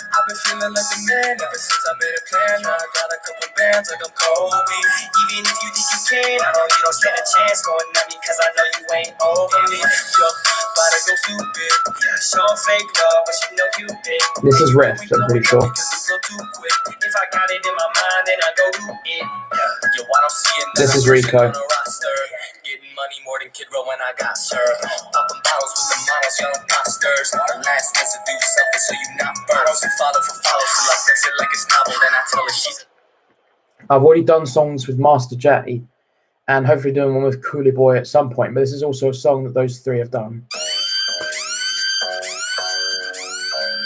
I've been feeling like a man ever since I made a plan. Now I got a couple bands like I'm Kobe. Even if you think you can, I know you don't stand a chance going at me, cause I know you ain't over me. Yo, about to go stupid. Show fake love, but you know you big. This is Rift, I'm pretty sure. If I got it in my mind, then I go do it. Yo, I don't see it. This is Rico. Getting money more than Kid Row when I got served. Popping bottles with the models, young imposters. The last is to do something so you not burrows. You follow for follow, so I fix it like it's novel. Then I tell her she's. I've already done songs with Master J, and hopefully doing one with Coolie Boy at some point. But this is also a song that those three have done,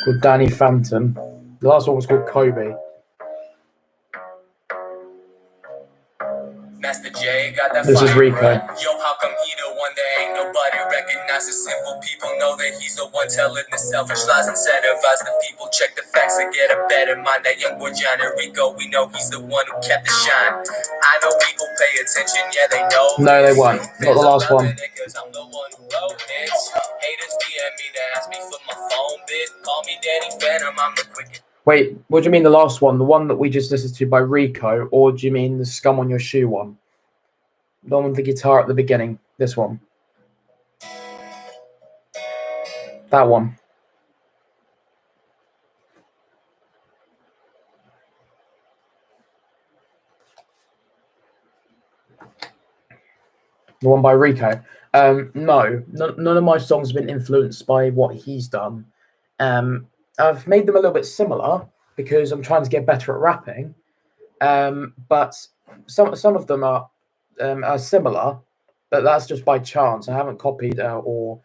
called Danny Phantom. The last one was called Kobe. Master J got that This is Rico. Yo, how come he the one that ain't nobody recognizes? Simple people know that he's the one telling the selfish lies, incentivize the people, check the facts and get a better mind. That young boy Johnny Rico, we know he's the one who kept the shine. I know people pay attention, yeah, they know. No, they won't. Not the last one. I'm the one who wrote it. Haters DM me to ask me for my phone bit. Call me Danny Phantom, I'm the quickest. Wait, what do you mean the last one? The one that we just listened to by Rico, or do you mean the Scum on Your Shoe one? The one with the guitar at the beginning. This one. That one. The one by Rico. No, none of my songs have been influenced by what he's done. I've made them a little bit similar because I'm trying to get better at rapping. But some of them are similar, but that's just by chance. I haven't copied or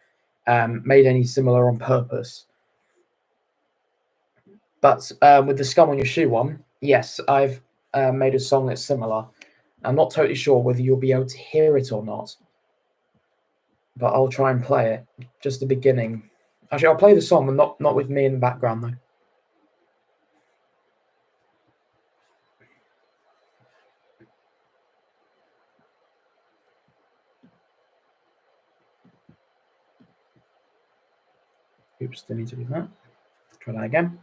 made any similar on purpose. But with the Scum on Your Shoe one, yes, I've made a song that's similar. I'm not totally sure whether you'll be able to hear it or not, but I'll try and play it. Just the beginning. Actually, I'll play the song, but not with me in the background, though. Oops, didn't need to do that. Try that again.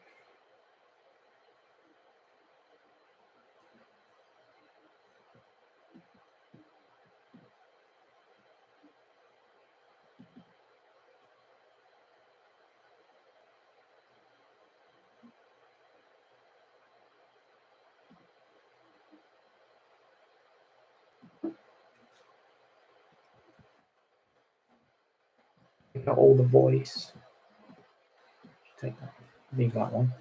Got all the voice. Take that. Leave that one.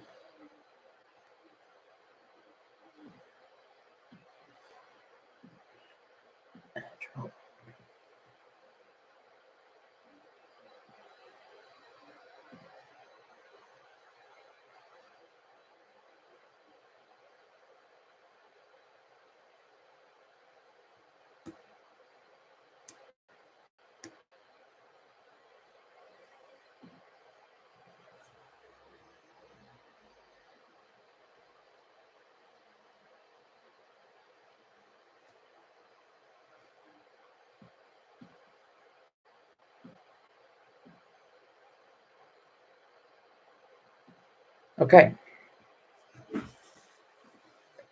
Okay.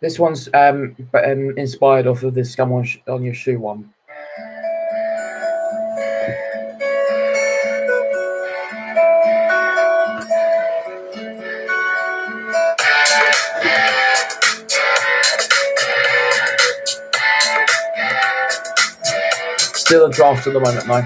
This one's inspired off of the Scum on Your Shoe one. still a draft at the moment, though.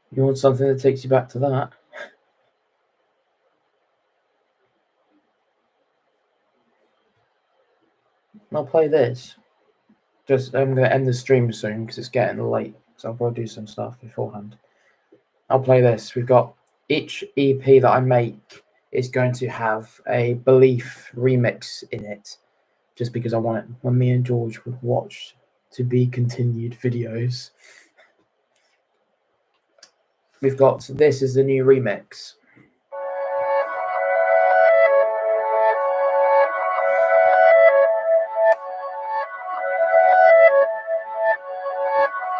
You want something that takes you back to that? I'll play this. I'm going to end the stream soon because it's getting late. So I'll probably do some stuff beforehand. I'll play this. We've got each EP that I make is going to have a Belief remix in it. Just because I want it when me and George would watch to be continued videos. We've got this is the new remix.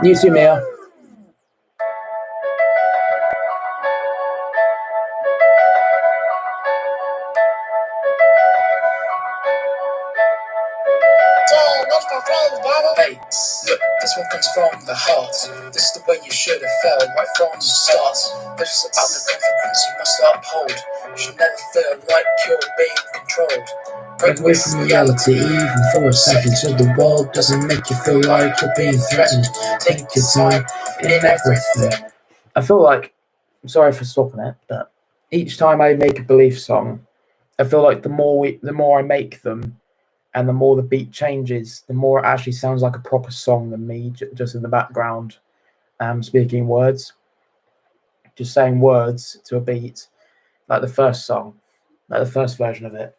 You too, Mia. Hey, look, this one comes from the heart. This is the way you should have felt right from the start. This is about the confidence you must uphold. You should never feel like you're being controlled. Break away from reality, even for a second, so the world doesn't make you feel like you're being threatened. Take your time in everything. I feel like, I'm sorry for stopping it, but each time I make a Belief song, I feel like the more I make them, and the more the beat changes, the more it actually sounds like a proper song than me just in the background speaking words. Just saying words to a beat, like the first song, like the first version of it.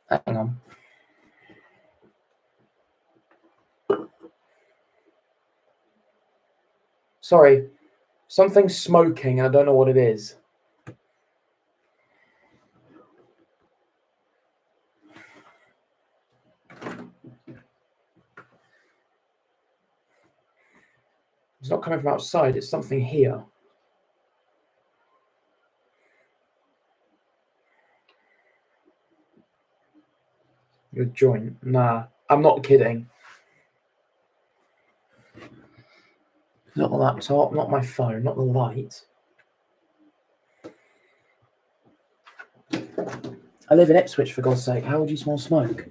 Hang on. Sorry, something's smoking. I don't know what it is. It's not coming from outside. It's something here. Your joint. Nah, I'm not kidding. Not the laptop, not my phone, not the light. I live in Ipswich, for God's sake. How would you smell smoke?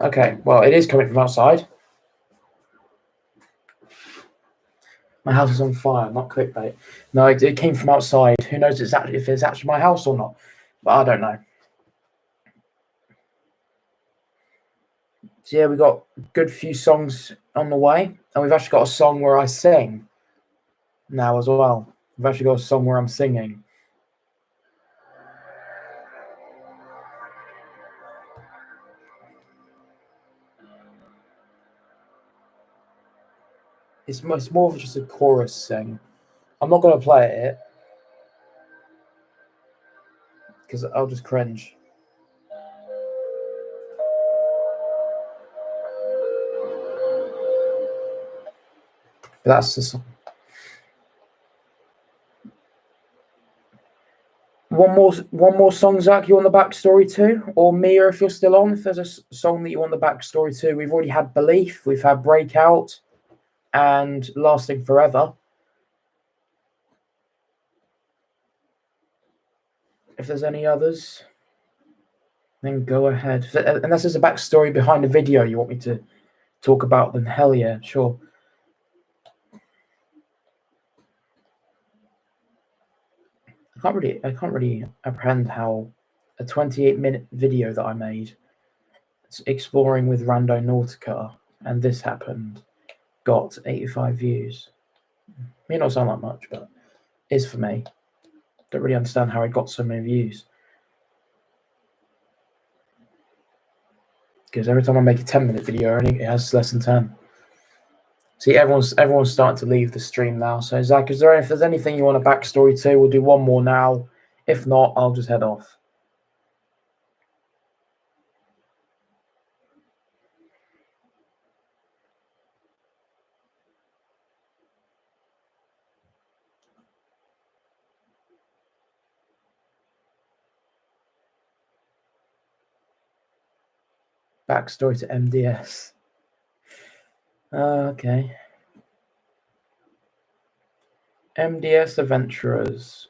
Okay, well, it is coming from outside. My house is on fire, not clickbait. No, it came from outside. Who knows if it's actually my house or not? But I don't know. So yeah, we got a good few songs on the way. And we've actually got a song where I sing now as well. We've actually got a song where I'm singing. It's more of just a chorus sing. I'm not going to play it because I'll just cringe. But that's the song. One more song, Zach, you want the backstory to? Or Mia, if you're still on, if there's a song that you want the backstory to. We've already had Belief, we've had Breakout, and Lasting Forever. if there's any others, then go ahead. Unless there's a backstory behind the video you want me to talk about, then hell yeah, sure. I can't really apprehend how a 28-minute video that I made exploring with Randonautica, and this happened, got 85 views. May not sound like much, but it is for me. Don't really understand how it got so many views. Because every time I make a 10-minute video, it has less than 10. See, everyone's starting to leave the stream now. So Zach, if there's anything you want a backstory to, we'll do one more now. If not, I'll just head off. Backstory to MDS. Okay. MDS Adventurers.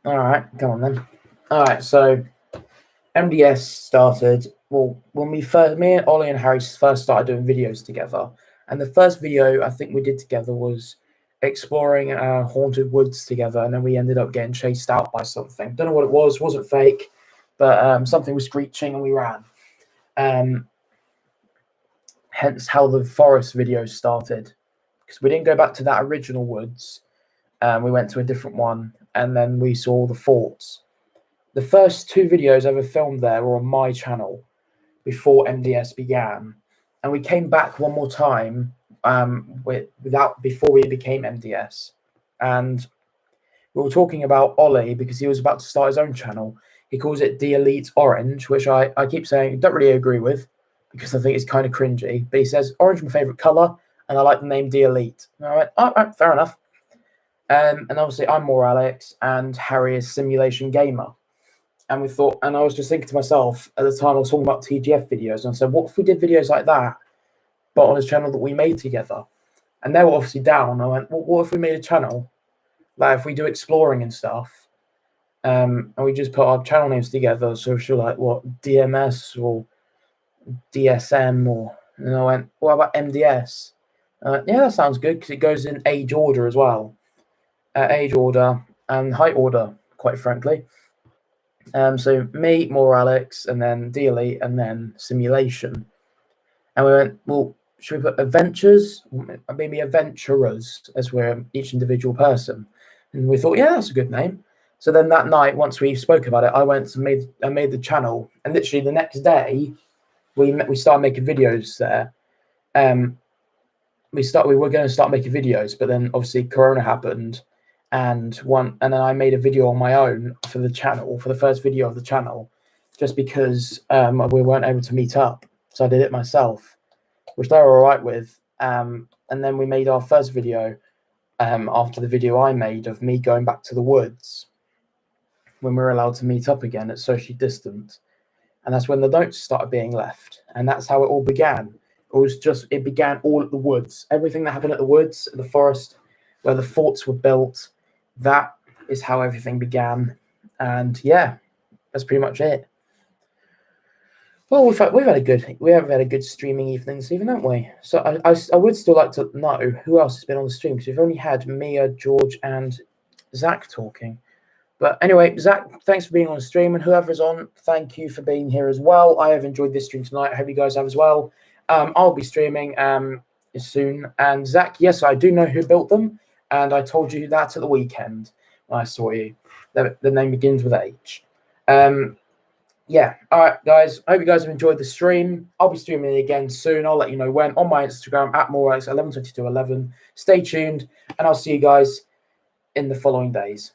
All right, come on then. All right, so MDS started, well, when me and Ollie and Harry first started doing videos together. And the first video I think we did together was exploring haunted woods together. And then we ended up getting chased out by something. Don't know what it was. Wasn't fake. But something was screeching and we ran. Hence how the forest video started. Because we didn't go back to that original woods. We went to a different one. And then we saw the forts. The first 2 videos I ever filmed there were on my channel before MDS began. And we came back one more time before we became MDS. And we were talking about Ollie because he was about to start his own channel. He calls it The Elite Orange, which I keep saying don't really agree with because I think it's kind of cringy. But he says, orange is my favourite colour, and I like the name The Elite. And I went, all right, fair enough. And obviously I'm more Alex, and Harry is Simulation Gamer. And we thought, and I was just thinking to myself at the time, I was talking about TGF videos, and I said, what if we did videos like that, but on a channel that we made together? And they were obviously down. I went, well, what if we made a channel, like if we do exploring and stuff, and we just put our channel names together, so she'll like what DMS or DSM, or and I went, what about MDS? Yeah, that sounds good because it goes in age order as well, age order and height order, quite frankly. So me, more Alex, and then The Elite, and then Simulation. And we went, well, should we put adventures, maybe adventurers, as we're each individual person? And we thought, yeah, that's a good name. So then that night, once we spoke about it, I went and made the channel, and literally the next day, we started making videos there. We were going to start making videos, but then obviously Corona happened. And then I made a video on my own for the channel, for the first video of the channel, just because we weren't able to meet up. So I did it myself, which they were all right with. And then we made our first video after the video I made of me going back to the woods when we were allowed to meet up again at socially distant. And that's when the notes started being left. And that's how it all began. It began all at the woods. Everything that happened at the woods, the forest, where the forts were built, that is how everything began. And yeah, that's pretty much it. Well, we've had a good streaming evening this evening, haven't we? So I would still like to know who else has been on the stream, because we've only had Mia, George, and Zach talking. But anyway, Zach, thanks for being on the stream, and whoever's on, thank you for being here as well. I have enjoyed this stream tonight. I hope you guys have as well. I'll be streaming soon. And Zach, yes, I do know who built them, and I told you that at the weekend when I saw you. The name begins with H. Yeah, all right, guys. I hope you guys have enjoyed the stream. I'll be streaming again soon. I'll let you know when on my Instagram at morex112211. Stay tuned, and I'll see you guys in the following days.